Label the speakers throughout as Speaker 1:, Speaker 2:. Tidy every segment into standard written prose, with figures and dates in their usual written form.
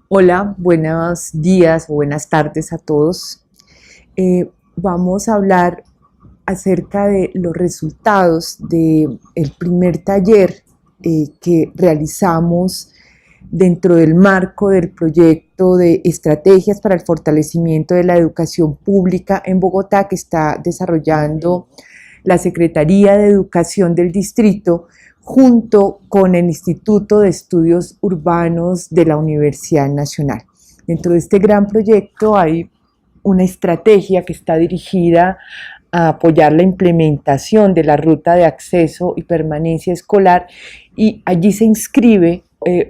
Speaker 1: Hola, buenos días o buenas tardes a todos. Vamos a hablar acerca de los resultados del primer taller que realizamos dentro del marco del proyecto de estrategias para el fortalecimiento de la educación pública en Bogotá que está desarrollando la Secretaría de Educación del Distrito junto con el Instituto de Estudios Urbanos de la Universidad Nacional. Dentro de este gran proyecto hay una estrategia que está dirigida a apoyar la implementación de la ruta de acceso y permanencia escolar, y allí se inscribe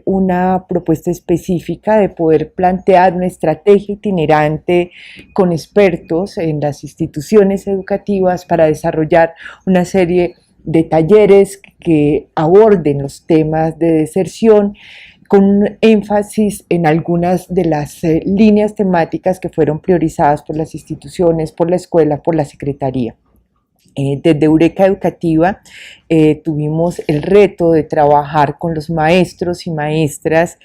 Speaker 1: una propuesta específica de poder plantear una estrategia itinerante con expertos en las instituciones educativas para desarrollar una serie de talleres que aborden los temas de deserción, con un énfasis en algunas de las líneas temáticas que fueron priorizadas por las instituciones, por la escuela, por la secretaría. Desde Eureka Educativa tuvimos el reto de trabajar con los maestros y maestras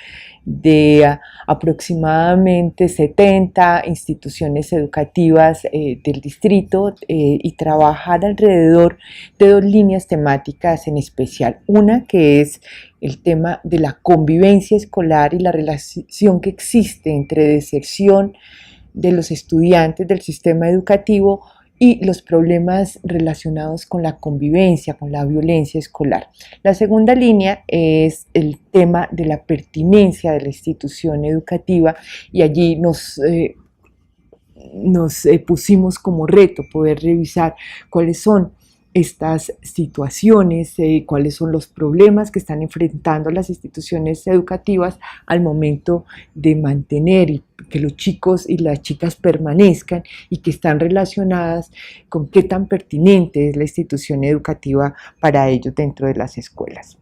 Speaker 1: de aproximadamente 70 instituciones educativas del distrito y trabajar alrededor de dos líneas temáticas en especial. Una que es el tema de la convivencia escolar y la relación que existe entre deserción de los estudiantes del sistema educativo y los problemas relacionados con la convivencia, con la violencia escolar. La segunda línea es el tema de la pertinencia de la institución educativa, y allí nos pusimos como reto poder revisar cuáles son estas situaciones, cuáles son los problemas que están enfrentando las instituciones educativas al momento de mantener y que los chicos y las chicas permanezcan, y que están relacionadas con qué tan pertinente es la institución educativa para ellos dentro de las escuelas.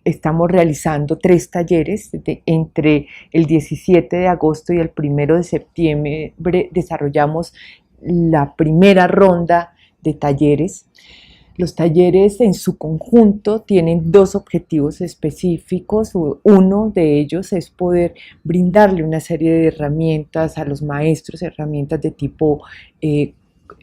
Speaker 1: Estamos realizando 3 talleres entre el 17 de agosto y el 1 de septiembre. Desarrollamos la primera ronda de talleres. Los talleres en su conjunto tienen 2 objetivos específicos. Uno de ellos es poder brindarle una serie de herramientas a los maestros, herramientas de tipo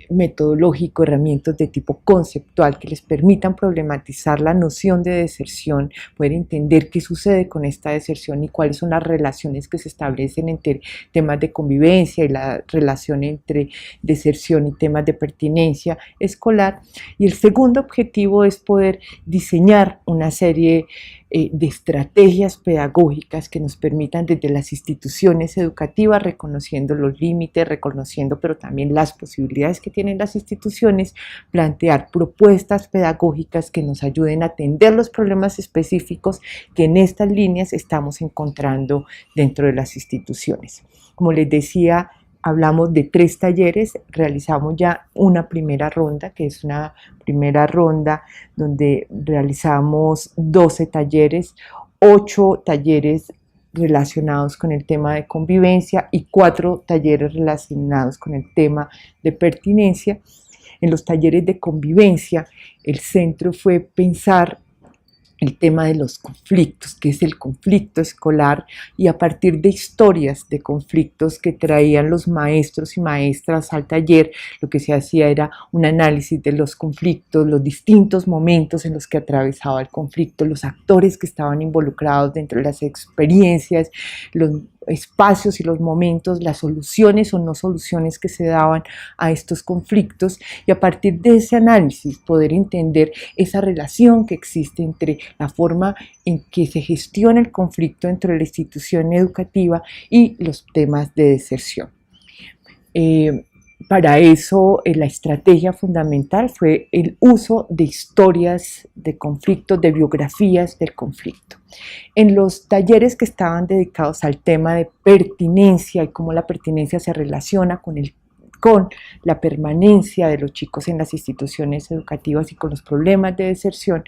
Speaker 1: metodológico, herramientas de tipo conceptual que les permitan problematizar la noción de deserción, poder entender qué sucede con esta deserción y cuáles son las relaciones que se establecen entre temas de convivencia y la relación entre deserción y temas de pertinencia escolar. Y el segundo objetivo es poder diseñar una serie de estrategias pedagógicas que nos permitan desde las instituciones educativas, reconociendo los límites, reconociendo pero también las posibilidades que tienen las instituciones, plantear propuestas pedagógicas que nos ayuden a atender los problemas específicos que en estas líneas estamos encontrando dentro de las instituciones. Como les decía, hablamos de 3 talleres, realizamos ya una primera ronda, que es una primera ronda donde realizamos 12 talleres, 8 talleres relacionados con el tema de convivencia y 4 talleres relacionados con el tema de pertinencia. En los talleres de convivencia, el centro fue pensar el tema de los conflictos, que es el conflicto escolar, y a partir de historias de conflictos que traían los maestros y maestras al taller, lo que se hacía era un análisis de los conflictos, los distintos momentos en los que atravesaba el conflicto, los actores que estaban involucrados dentro de las experiencias, los espacios y los momentos, las soluciones o no soluciones que se daban a estos conflictos, y a partir de ese análisis poder entender esa relación que existe entre la forma en que se gestiona el conflicto dentro de la institución educativa y los temas de deserción. Para eso, la estrategia fundamental fue el uso de historias de conflicto, de biografías del conflicto. En los talleres que estaban dedicados al tema de pertinencia y cómo la pertinencia se relaciona con la permanencia de los chicos en las instituciones educativas y con los problemas de deserción,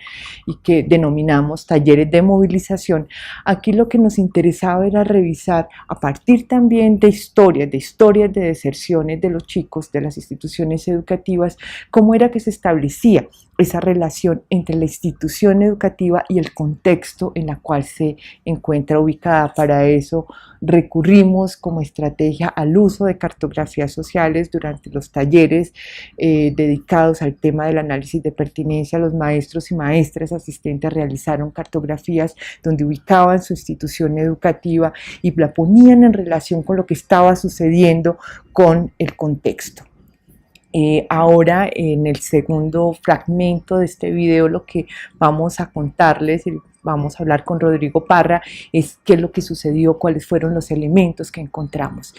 Speaker 1: y que denominamos talleres de movilización, aquí lo que nos interesaba era revisar a partir también de historias de deserciones de los chicos de las instituciones educativas, cómo era que se establecía esa relación entre la institución educativa y el contexto en la cual se encuentra ubicada. Para eso recurrimos como estrategia al uso de cartografías sociales durante los talleres dedicados al tema del análisis de pertinencia. Los maestros y maestras asistentes realizaron cartografías donde ubicaban su institución educativa y la ponían en relación con lo que estaba sucediendo con el contexto. Ahora en el segundo fragmento de este video lo que vamos a contarles, vamos a hablar con Rodrigo Parra, es qué es lo que sucedió, cuáles fueron los elementos que encontramos.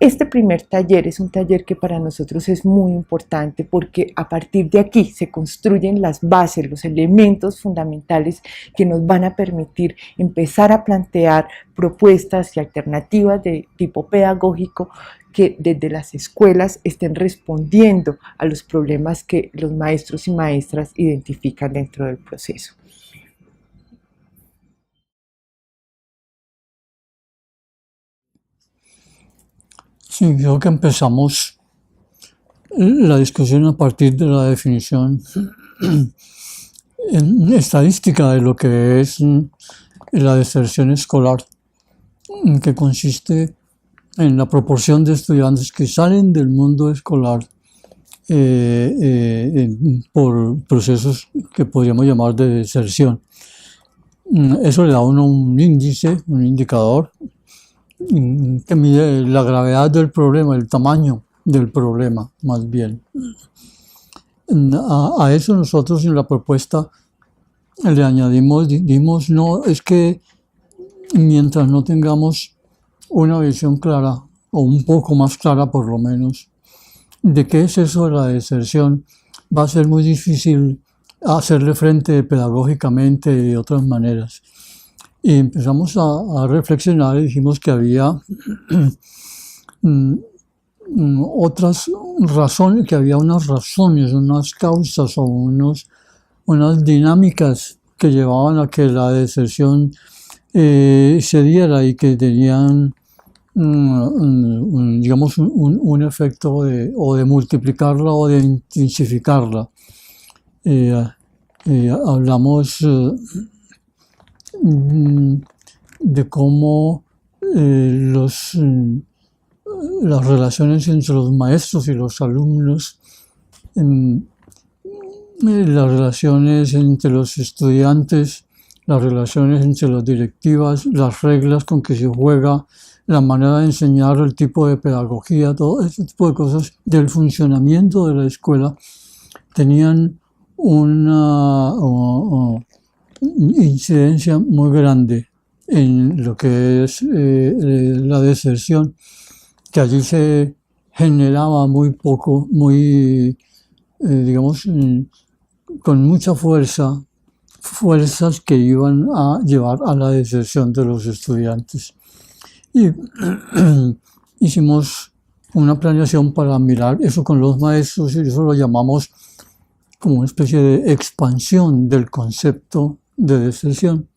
Speaker 1: Este primer taller es un taller que para nosotros es muy importante porque a partir de aquí se construyen las bases, los elementos fundamentales que nos van a permitir empezar a plantear propuestas y alternativas de tipo pedagógico que desde las escuelas estén respondiendo a los problemas que los maestros y maestras identifican dentro del proceso.
Speaker 2: Sí, creo que empezamos la discusión a partir de la definición estadística de lo que es la deserción escolar, que consiste en la proporción de estudiantes que salen del mundo escolar por procesos que podríamos llamar de deserción. Eso le da a uno un índice, un indicador que mide la gravedad del problema, el tamaño del problema, más bien. A eso nosotros en la propuesta le añadimos, no, es que mientras no tengamos una visión clara, o un poco más clara por lo menos, de qué es eso de la deserción, va a ser muy difícil hacerle frente pedagógicamente y de otras maneras. Y empezamos a reflexionar y dijimos que había otras razones, que había unas razones, unas causas o unas dinámicas que llevaban a que la deserción se diera y que tenían digamos un efecto o de multiplicarla o de intensificarla. Hablamos de cómo las relaciones entre los maestros y los alumnos, las relaciones entre los estudiantes, las relaciones entre las directivas, las reglas con que se juega, la manera de enseñar, el tipo de pedagogía, todo ese tipo de cosas del funcionamiento de la escuela tenían una incidencia muy grande en lo que es la deserción, que allí se generaba muy poco, digamos, con mucha fuerzas que iban a llevar a la deserción de los estudiantes. Y hicimos una planeación para mirar eso con los maestros y eso lo llamamos como una especie de expansión del concepto de deserción.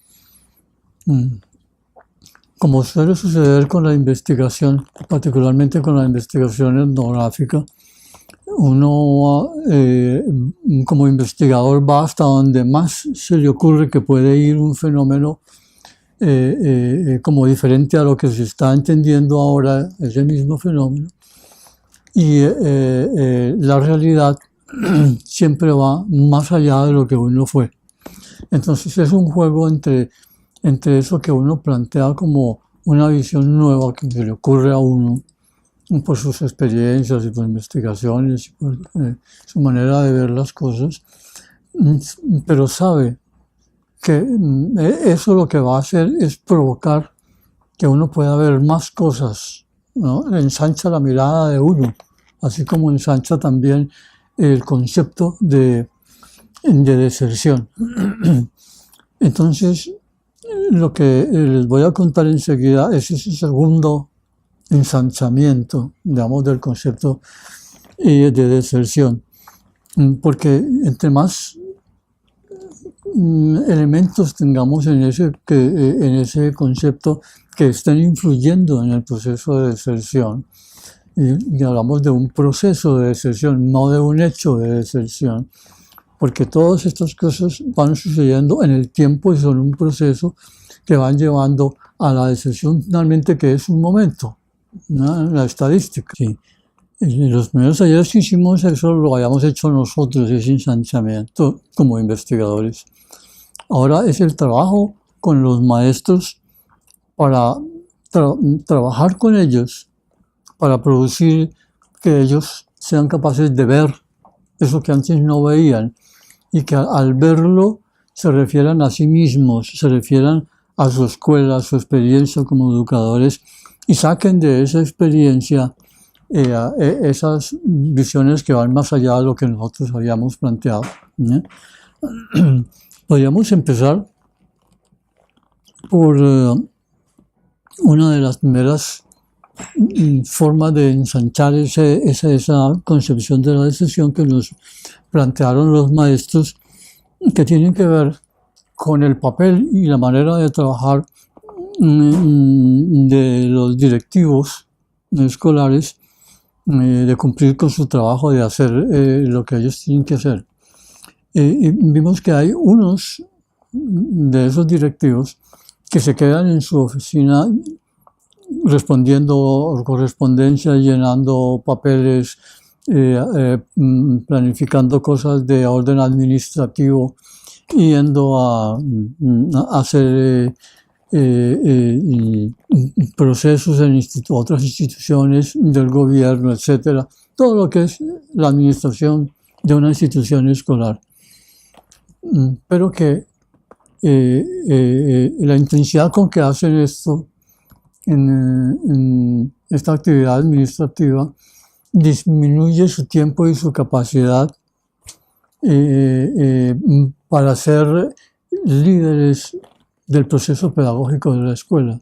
Speaker 2: Como suele suceder con la investigación, particularmente con la investigación etnográfica, uno como investigador va hasta donde más se le ocurre que puede ir un fenómeno como diferente a lo que se está entendiendo ahora, ese mismo fenómeno. Y la realidad siempre va más allá de lo que uno fue. Entonces es un juego entre eso que uno plantea como una visión nueva que se le ocurre a uno por sus experiencias y por investigaciones y por su manera de ver las cosas, pero sabe que eso lo que va a hacer es provocar que uno pueda ver más cosas, ¿no? Ensancha la mirada de uno, así como ensancha también el concepto de deserción. Entonces, lo que les voy a contar enseguida es ese segundo ensanchamiento, digamos, del concepto de deserción, porque entre más elementos tengamos en ese concepto que estén influyendo en el proceso de deserción, y hablamos de un proceso de deserción, no de un hecho de deserción, porque todas estas cosas van sucediendo en el tiempo y son un proceso que van llevando a la deserción finalmente, que es un momento, ¿no? La estadística. Sí. Los primeros talleres que hicimos, eso lo habíamos hecho nosotros, ese ensanchamiento como investigadores. Ahora es el trabajo con los maestros para trabajar con ellos, para producir que ellos sean capaces de ver eso que antes no veían y que al verlo se refieran a sí mismos, se refieran a su escuela, a su experiencia como educadores y saquen de esa experiencia esas visiones que van más allá de lo que nosotros habíamos planteado, ¿no? Podríamos empezar por una de las primeras formas de ensanchar esa concepción de la deserción que nos plantearon los maestros, que tienen que ver con el papel y la manera de trabajar de los directivos escolares, de cumplir con su trabajo, de hacer lo que ellos tienen que hacer. Y vimos que hay unos de esos directivos que se quedan en su oficina respondiendo correspondencia, llenando papeles, planificando cosas de orden administrativo, yendo a hacer procesos en otras instituciones del gobierno, etcétera. Todo lo que es la administración de una institución escolar. Pero que la intensidad con que hacen esto en esta actividad administrativa disminuye su tiempo y su capacidad para ser líderes del proceso pedagógico de la escuela,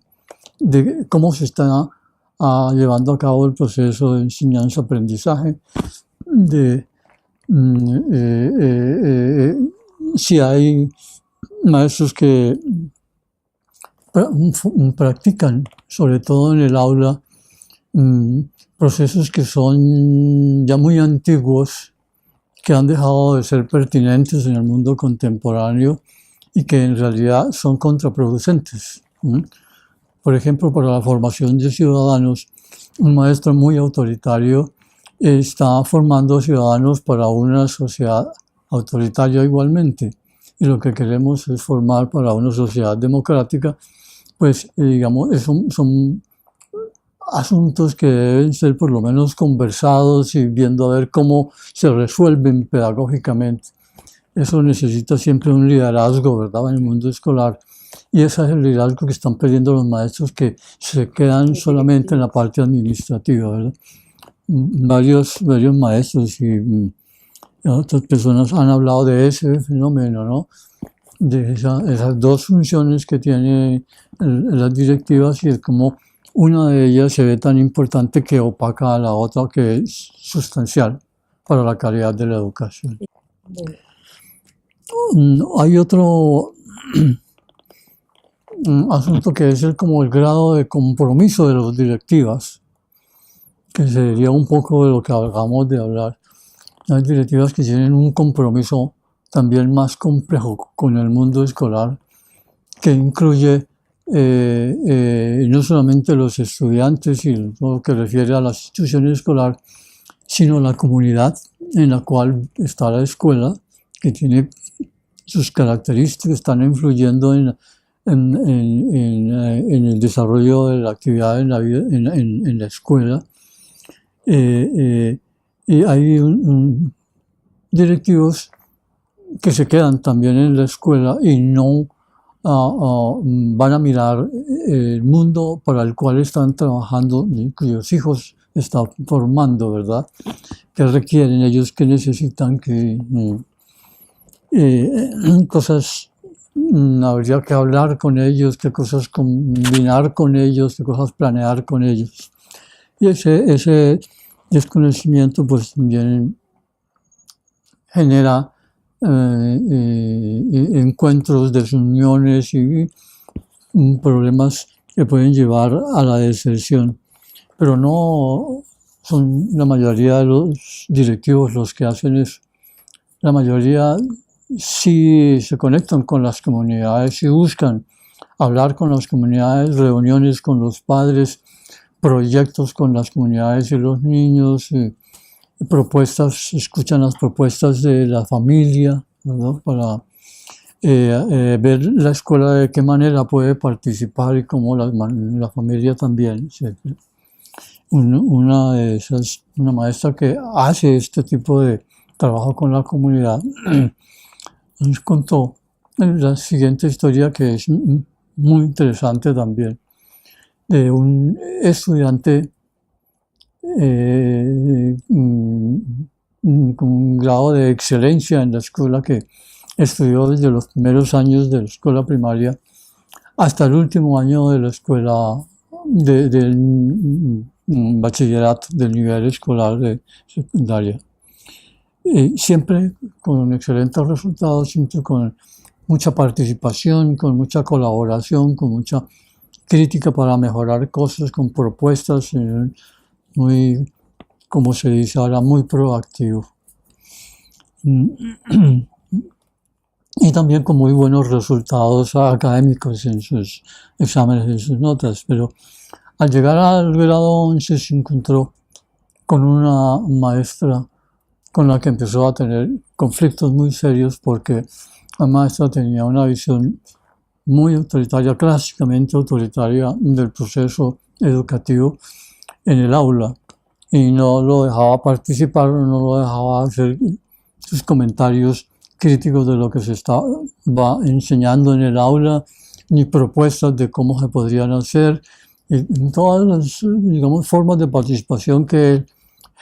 Speaker 2: de cómo se está llevando a cabo el proceso de enseñanza-aprendizaje, de si hay maestros que practican, sobre todo en el aula, procesos que son ya muy antiguos, que han dejado de ser pertinentes en el mundo contemporáneo y que en realidad son contraproducentes. Por ejemplo, para la formación de ciudadanos, un maestro muy autoritario está formando ciudadanos para una sociedad autoritaria igualmente. Y lo que queremos es formar para una sociedad democrática, pues digamos, son asuntos que deben ser por lo menos conversados y viendo a ver cómo se resuelven pedagógicamente. Eso necesita siempre un liderazgo, ¿verdad?, en el mundo escolar. Y ese es el liderazgo que están perdiendo los maestros, que se quedan solamente en la parte administrativa, ¿verdad? Varios maestros y otras personas han hablado de ese fenómeno, ¿no? De esas dos funciones que tienen las directivas, y es como una de ellas se ve tan importante que opaca a la otra, que es sustancial para la calidad de la educación. Hay otro asunto que es como el grado de compromiso de las directivas, que sería un poco de lo que acabamos de hablar. Hay directivas que tienen un compromiso también más complejo con el mundo escolar, que incluye no solamente los estudiantes y lo que refiere a la institución escolar, sino la comunidad en la cual está la escuela, que tiene sus características, están influyendo en el desarrollo de la actividad en la vida, en la escuela. Y hay directivos que se quedan también en la escuela y no van a mirar el mundo para el cual están trabajando, cuyos hijos están formando, ¿verdad? ¿Qué requieren ellos? ¿Qué necesitan? Cosas habría que hablar con ellos, qué cosas combinar con ellos, qué cosas planear con ellos. Y ese desconocimiento pues también genera encuentros, desuniones y problemas que pueden llevar a la deserción. Pero no son la mayoría de los directivos los que hacen eso. la mayoría sí se conectan con las comunidades y buscan hablar con las comunidades, reuniones con los padres, proyectos con las comunidades y los niños, propuestas, escuchan las propuestas de la familia, ¿verdad? Para ver la escuela de qué manera puede participar y cómo la familia también, etc. Una de esas, una maestra que hace este tipo de trabajo con la comunidad, nos contó la siguiente historia que es muy interesante también, de un estudiante con un grado de excelencia en la escuela que estudió desde los primeros años de la escuela primaria hasta el último año de la escuela del bachillerato, del nivel escolar de secundaria. Siempre con excelentes resultados, siempre con mucha participación, con mucha colaboración, con mucha crítica para mejorar cosas, con propuestas, muy, como se dice ahora, muy proactivo. Y también con muy buenos resultados académicos en sus exámenes, en sus notas. Pero al llegar al grado 11 se encontró con una maestra con la que empezó a tener conflictos muy serios porque la maestra tenía una visión muy autoritaria, clásicamente autoritaria del proceso educativo en el aula y no lo dejaba participar, no lo dejaba hacer sus comentarios críticos de lo que se estaba enseñando en el aula, ni propuestas de cómo se podrían hacer, y todas las, digamos, formas de participación que él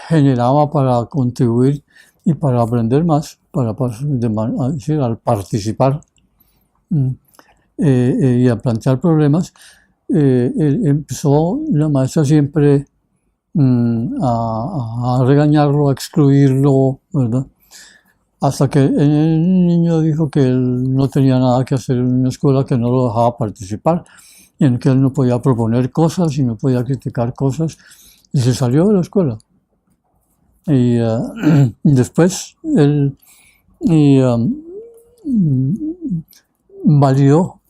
Speaker 2: generaba para contribuir y para aprender más, decir, al participar y a plantear problemas, empezó la maestra siempre a regañarlo, a excluirlo, ¿verdad? Hasta que el niño dijo que él no tenía nada que hacer en una escuela que no lo dejaba participar, y en que él no podía proponer cosas y no podía criticar cosas, y se salió de la escuela. Y después él validó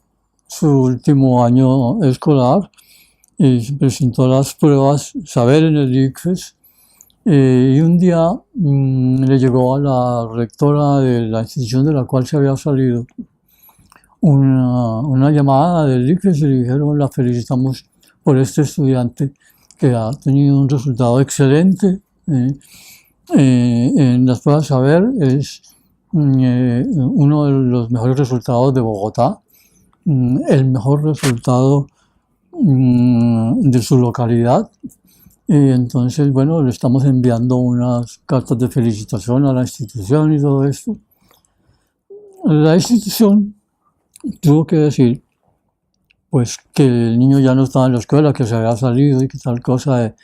Speaker 2: su último año escolar y presentó las pruebas saber en el ICFES. Y un día le llegó a la rectora de la institución de la cual se había salido una llamada del ICFES y le dijeron: la felicitamos por este estudiante que ha tenido un resultado excelente en las pruebas saber, es uno de los mejores resultados de Bogotá, el mejor resultado de su localidad. Y entonces, bueno, le estamos enviando unas cartas de felicitación a la institución y todo esto. La institución tuvo que decir, pues, que el niño ya no estaba en la escuela, que se había salido y que tal cosa.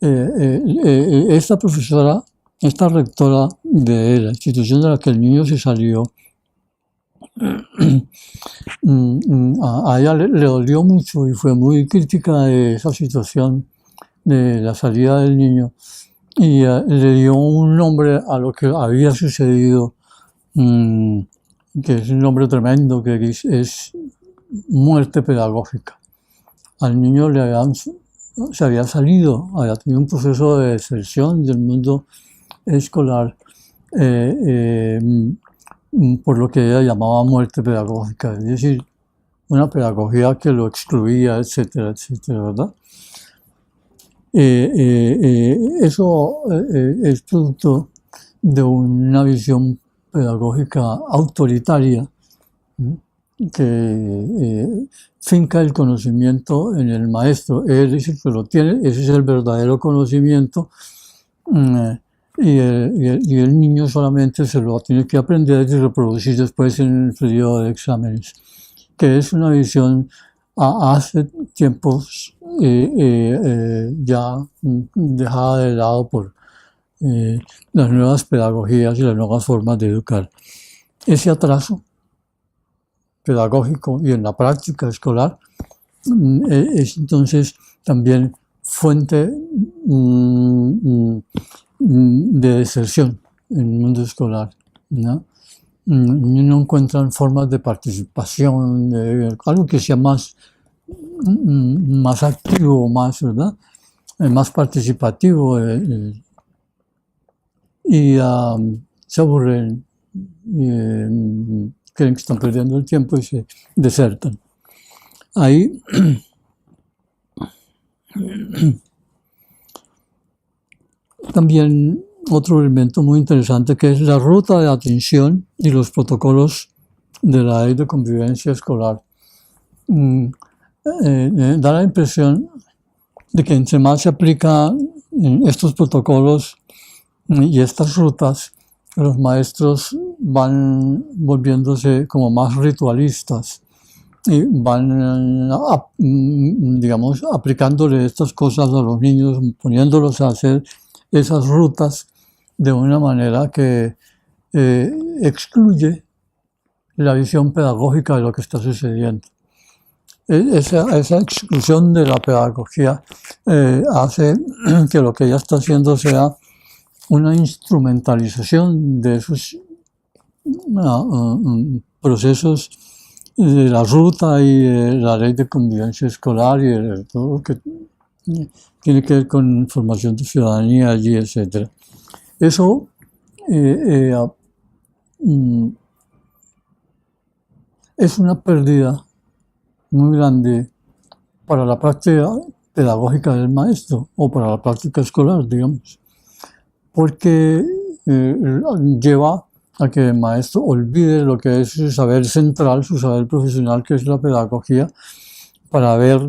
Speaker 2: Esta profesora, esta rectora de la institución de la que el niño se salió, a ella le dolió mucho y fue muy crítica de esa situación de la salida del niño, y le dio un nombre a lo que había sucedido, que es un nombre tremendo, que es muerte pedagógica. Al niño se había salido, había tenido un proceso de deserción del mundo escolar, por lo que ella llamaba muerte pedagógica, es decir, una pedagogía que lo excluía, etcétera, etcétera, ¿verdad? Eso es producto de una visión pedagógica autoritaria que finca el conocimiento en el maestro. Él es el que lo tiene, ese es el verdadero conocimiento, y el niño solamente se lo tiene que aprender y reproducir después en el periodo de exámenes, que es una visión hace tiempos ya dejada de lado por las nuevas pedagogías y las nuevas formas de educar. Ese atraso pedagógico y en la práctica escolar es entonces también fuente de deserción en el mundo escolar, ¿no? No encuentran formas de participación, algo que sea más activo, más, ¿verdad? Más participativo, y se aburren, creen que están perdiendo el tiempo y se desertan. Ahí también otro elemento muy interesante, que es la ruta de atención y los protocolos de la ley de convivencia escolar. Da la impresión de que entre más se aplican estos protocolos y estas rutas, los maestros van volviéndose como más ritualistas y van, digamos, aplicándole estas cosas a los niños, poniéndolos a hacer esas rutas de una manera que excluye la visión pedagógica de lo que está sucediendo. Esa exclusión de la pedagogía hace que lo que ella está haciendo sea una instrumentalización de esos procesos de la ruta y de la ley de convivencia escolar y de todo lo que tiene que ver con formación de ciudadanía allí, etc. Eso es una pérdida muy grande para la práctica pedagógica del maestro o para la práctica escolar, digamos, porque lleva a que el maestro olvide lo que es su saber central, su saber profesional, que es la pedagogía, para ver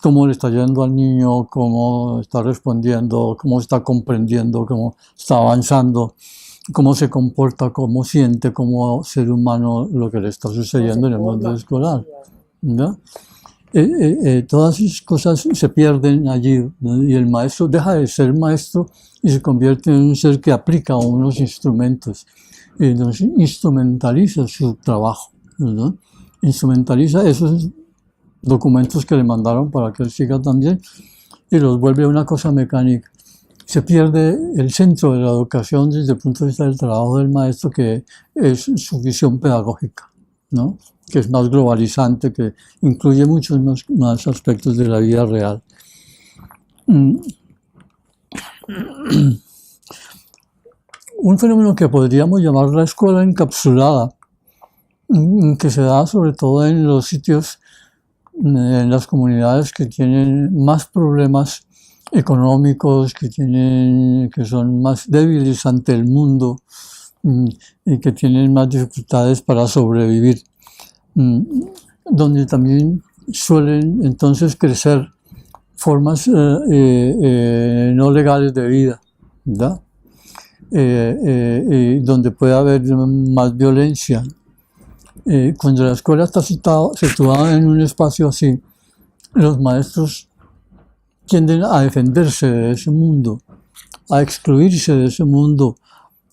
Speaker 2: cómo le está yendo al niño, cómo está respondiendo, cómo está comprendiendo, cómo está avanzando, cómo se comporta, cómo siente como ser humano lo que le está sucediendo en el mundo escolar, ¿no? Todas esas cosas se pierden allí, ¿no? Y el maestro deja de ser maestro y se convierte en un ser que aplica unos instrumentos, entonces instrumentaliza su trabajo, ¿no? Instrumentaliza esos documentos que le mandaron para que él siga también y los vuelve una cosa mecánica. Se pierde el centro de la educación desde el punto de vista del trabajo del maestro, que es su visión pedagógica, ¿no? Que es más globalizante, que incluye muchos más aspectos de la vida real. Un fenómeno que podríamos llamar la escuela encapsulada, que se da sobre todo en los sitios, en las comunidades que tienen más problemas económicos, que son más débiles ante el mundo y que tienen más dificultades para sobrevivir, donde también suelen entonces crecer formas no legales de vida, ¿verdad? Donde puede haber más violencia. Cuando la escuela está situada en un espacio así, los maestros tienden a defenderse de ese mundo, a excluirse de ese mundo,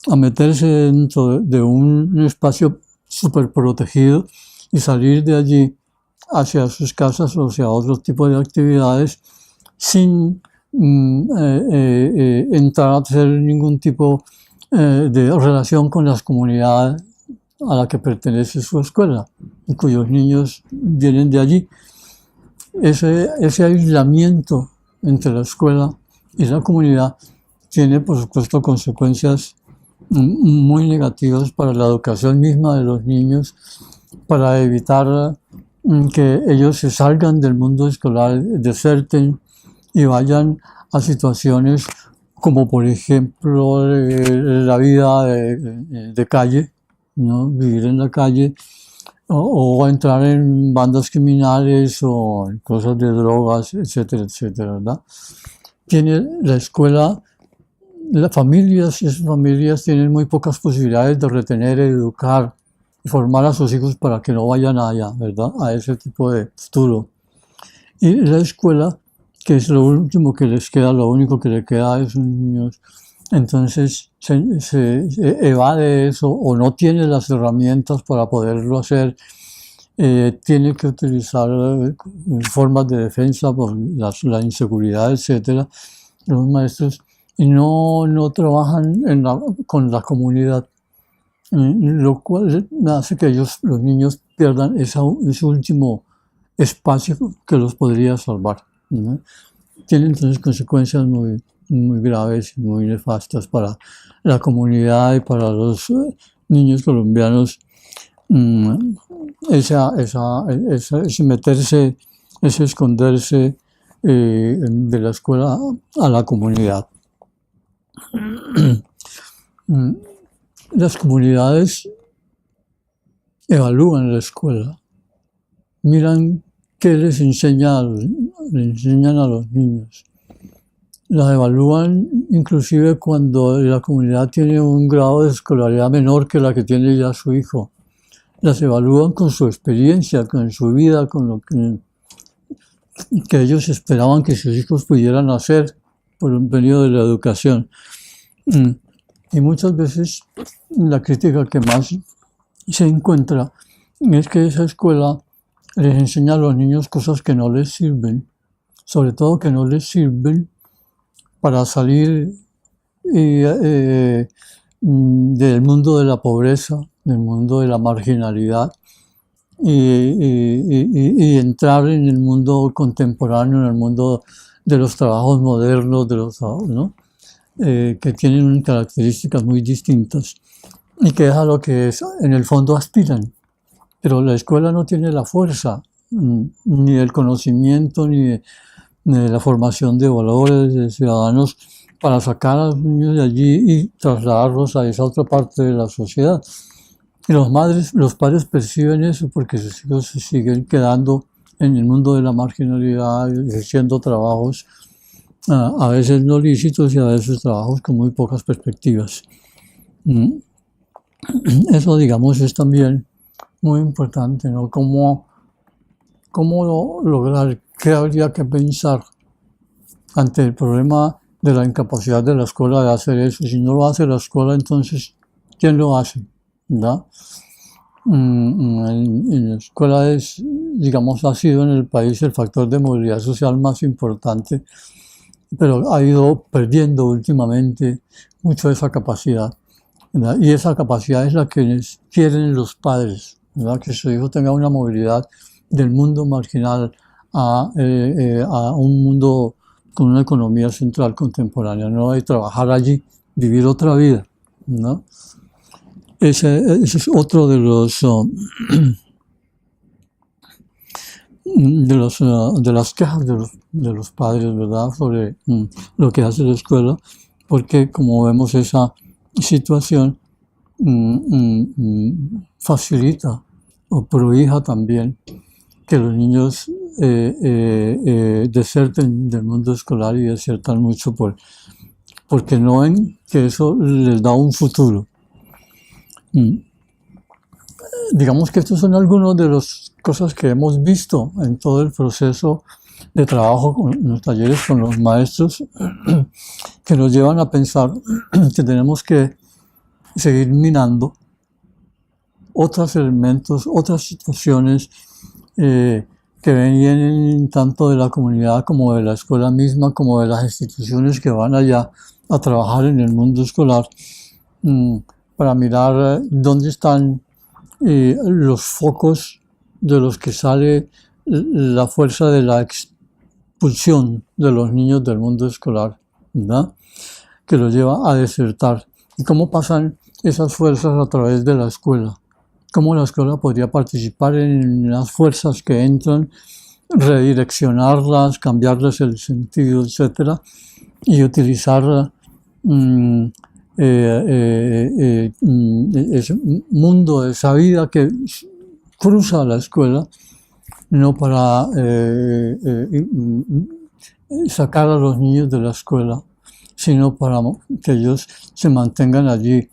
Speaker 2: a meterse dentro de un espacio súper protegido y salir de allí hacia sus casas o hacia otro tipo de actividades sin entrar a hacer ningún tipo de relación con las comunidades a la que pertenece su escuela y cuyos niños vienen de allí. Ese aislamiento entre la escuela y la comunidad tiene, por supuesto, consecuencias muy negativas para la educación misma de los niños, para evitar que ellos se salgan del mundo escolar, deserten y vayan a situaciones como, por ejemplo, la vida de calle, ¿no? Vivir en la calle o entrar en bandas criminales o en cosas de drogas, etcétera, etcétera, ¿verdad? Tiene la escuela, las familias y esas familias tienen muy pocas posibilidades de retener, educar y formar a sus hijos para que no vayan allá, ¿verdad? A ese tipo de futuro. Y la escuela, que es lo último que les queda, lo único que le queda a esos niños, entonces se evade eso o no tiene las herramientas para poderlo hacer, tiene que utilizar formas de defensa por la inseguridad, etc. Los maestros y no trabajan con la comunidad, lo cual hace que los niños pierdan ese último espacio que los podría salvar, ¿no? Tiene entonces consecuencias muy graves y muy nefastas para la comunidad y para los niños colombianos. Ese meterse, ese esconderse de la escuela a la comunidad. Las comunidades evalúan la escuela, miran qué les enseñan a los niños. Las evalúan inclusive cuando la comunidad tiene un grado de escolaridad menor que la que tiene ya su hijo. Las evalúan con su experiencia, con su vida, con lo que ellos esperaban que sus hijos pudieran hacer por un periodo de la educación. Y muchas veces la crítica que más se encuentra es que esa escuela les enseña a los niños cosas que no les sirven, sobre todo que no les sirven para salir del mundo de la pobreza, del mundo de la marginalidad y entrar en el mundo contemporáneo, en el mundo de los trabajos modernos, ¿no? Que tienen características muy distintas y que es a lo que en el fondo aspiran. Pero la escuela no tiene la fuerza, ni del conocimiento, ni de la formación de valores, de ciudadanos, para sacar a los niños de allí y trasladarlos a esa otra parte de la sociedad. Y los padres perciben eso porque sus hijos se siguen quedando en el mundo de la marginalidad, ejerciendo trabajos a veces no lícitos y a veces trabajos con muy pocas perspectivas. Eso, digamos, es también muy importante, ¿no? ¿Cómo lograr? ¿Qué habría que pensar ante el problema de la incapacidad de la escuela de hacer eso? Si no lo hace la escuela, entonces, ¿quién lo hace? ¿Verdad? En la escuela digamos, ha sido en el país el factor de movilidad social más importante, pero ha ido perdiendo últimamente mucho esa capacidad, ¿verdad? Y esa capacidad es la que quieren los padres, ¿verdad? Que su hijo tenga una movilidad del mundo marginal a un mundo con una economía central contemporánea, no hay trabajar allí, vivir otra vida, ¿no? Ese es otro de las quejas de los padres, ¿verdad? Sobre lo que hace la escuela, porque como vemos esa situación facilita o prohija también que los niños deserten del mundo escolar y desertan mucho porque no ven que eso les da un futuro. Digamos que estos son algunas de las cosas que hemos visto en todo el proceso de trabajo en los talleres con los maestros, que nos llevan a pensar que tenemos que seguir minando otros elementos, otras situaciones que vienen tanto de la comunidad como de la escuela misma, como de las instituciones que van allá a trabajar en el mundo escolar, para mirar dónde están los focos de los que sale la fuerza de la expulsión de los niños del mundo escolar, ¿verdad? Que los lleva a desertar. ¿Y cómo pasan esas fuerzas a través de la escuela? ¿Cómo la escuela podría participar en las fuerzas que entran, redireccionarlas, cambiarles el sentido, etcétera, y utilizar ese mundo, esa vida que cruza la escuela, no para sacar a los niños de la escuela, sino para que ellos se mantengan allí,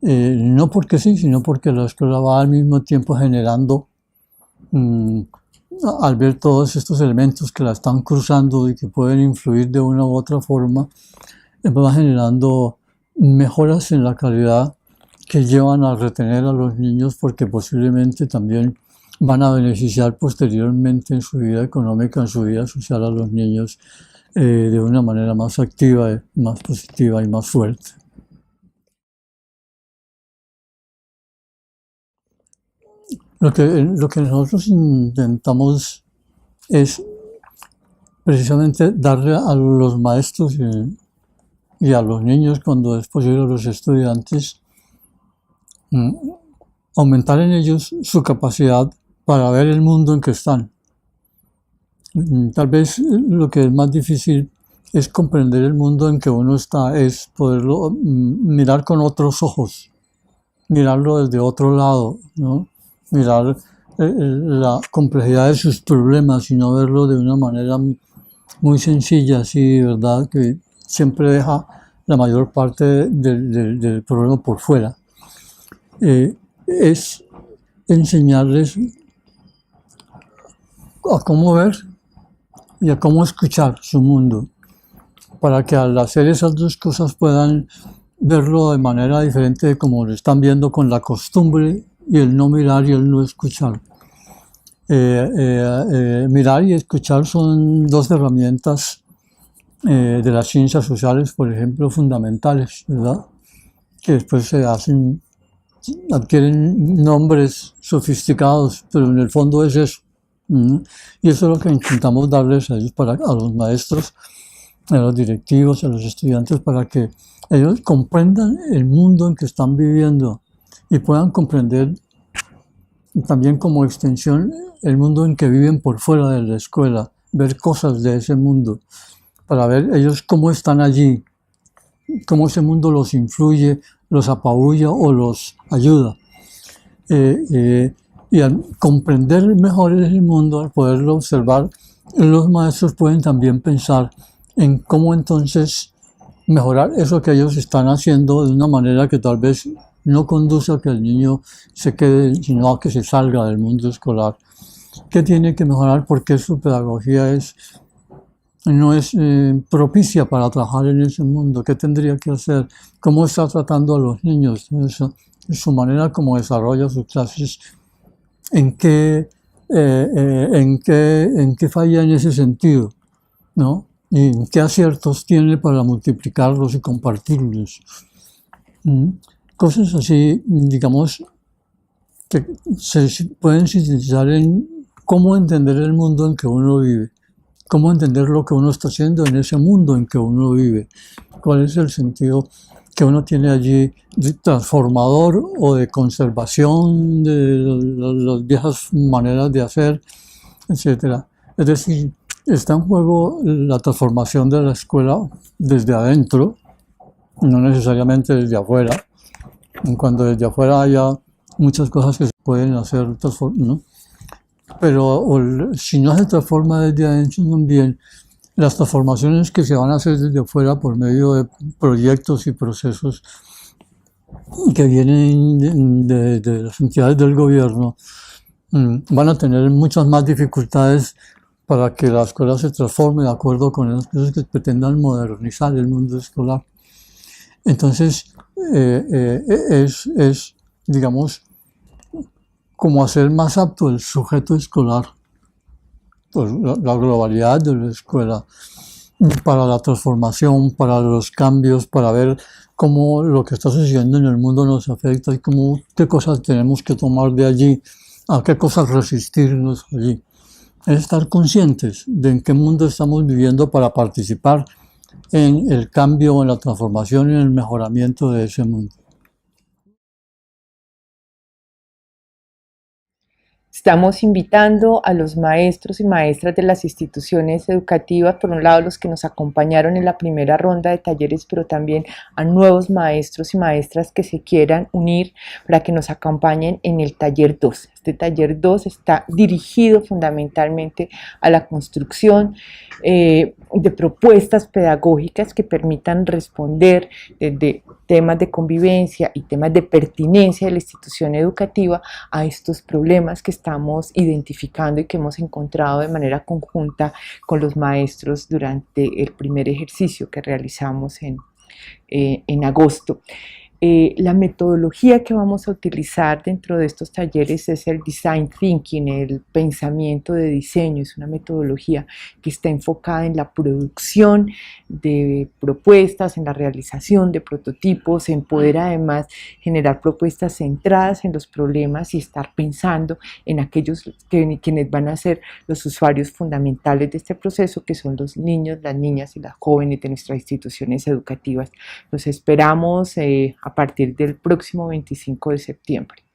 Speaker 2: no porque sí, sino porque la escuela va al mismo tiempo generando, al ver todos estos elementos que la están cruzando y que pueden influir de una u otra forma, va generando mejoras en la calidad que llevan a retener a los niños, porque posiblemente también van a beneficiar posteriormente en su vida económica, en su vida social a los niños de una manera más activa, más positiva y más fuerte. Lo que nosotros intentamos es precisamente darle a los maestros y a los niños, cuando es posible a los estudiantes, aumentar en ellos su capacidad para ver el mundo en que están. Tal vez lo que es más difícil es comprender el mundo en que uno está, es poderlo mirar con otros ojos, mirarlo desde otro lado, ¿no? Mirar la complejidad de sus problemas y no verlo de una manera muy sencilla, así, ¿verdad? Que siempre deja la mayor parte del problema por fuera. Es enseñarles a cómo ver y a cómo escuchar su mundo, para que al hacer esas dos cosas puedan verlo de manera diferente de como lo están viendo con la costumbre y el no mirar y el no escuchar. Mirar y escuchar son dos herramientas de las ciencias sociales, por ejemplo, fundamentales, ¿verdad? Que después adquieren nombres sofisticados, pero en el fondo es eso. Y eso es lo que intentamos darles a ellos, a los maestros, a los directivos, a los estudiantes, para que ellos comprendan el mundo en que están viviendo y puedan comprender también como extensión el mundo en que viven por fuera de la escuela, ver cosas de ese mundo, para ver ellos cómo están allí, cómo ese mundo los influye, los apabulla o los ayuda. Y al comprender mejor el mundo, al poderlo observar, los maestros pueden también pensar en cómo entonces mejorar eso que ellos están haciendo de una manera que tal vez no conduce a que el niño se quede, sino a que se salga del mundo escolar. ¿Qué tiene que mejorar? Porque su pedagogía no es propicia para trabajar en ese mundo. ¿Qué tendría que hacer? ¿Cómo está tratando a los niños? Eso, su manera como desarrolla sus clases. ¿En qué falla en ese sentido? ¿No? ¿Y qué aciertos tiene para multiplicarlos y compartirlos? Cosas así, digamos, que se pueden sintetizar en cómo entender el mundo en que uno vive, cómo entender lo que uno está haciendo en ese mundo en que uno vive, cuál es el sentido que uno tiene allí de transformador o de conservación de las viejas maneras de hacer, etc. Es decir, está en juego la transformación de la escuela desde adentro, no necesariamente desde afuera. Cuando desde afuera haya muchas cosas que se pueden hacer, ¿no? Pero si no se transforma desde adentro también, las transformaciones que se van a hacer desde afuera por medio de proyectos y procesos que vienen de las entidades del gobierno, van a tener muchas más dificultades para que la escuela se transforme de acuerdo con las cosas que pretendan modernizar el mundo escolar. Entonces, digamos, como hacer más apto el sujeto escolar, pues la globalidad de la escuela, para la transformación, para los cambios, para ver cómo lo que está sucediendo en el mundo nos afecta y qué cosas tenemos que tomar de allí, a qué cosas resistirnos allí. Es estar conscientes de en qué mundo estamos viviendo para participar en el cambio, en la transformación y en el mejoramiento de ese mundo.
Speaker 1: Estamos invitando a los maestros y maestras de las instituciones educativas, por un lado los que nos acompañaron en la primera ronda de talleres, pero también a nuevos maestros y maestras que se quieran unir para que nos acompañen en el taller 2. Este taller 2 está dirigido fundamentalmente a la construcción de propuestas pedagógicas que permitan responder desde temas de convivencia y temas de pertinencia de la institución educativa a estos problemas que estamos identificando y que hemos encontrado de manera conjunta con los maestros durante el primer ejercicio que realizamos en agosto. La metodología que vamos a utilizar dentro de estos talleres es el Design Thinking, el pensamiento de diseño. Es una metodología que está enfocada en la producción de propuestas, en la realización de prototipos, en poder además generar propuestas centradas en los problemas y estar pensando en aquellos quienes van a ser los usuarios fundamentales de este proceso, que son los niños, las niñas y las jóvenes de nuestras instituciones educativas. Los esperamos a partir del próximo 25 de septiembre.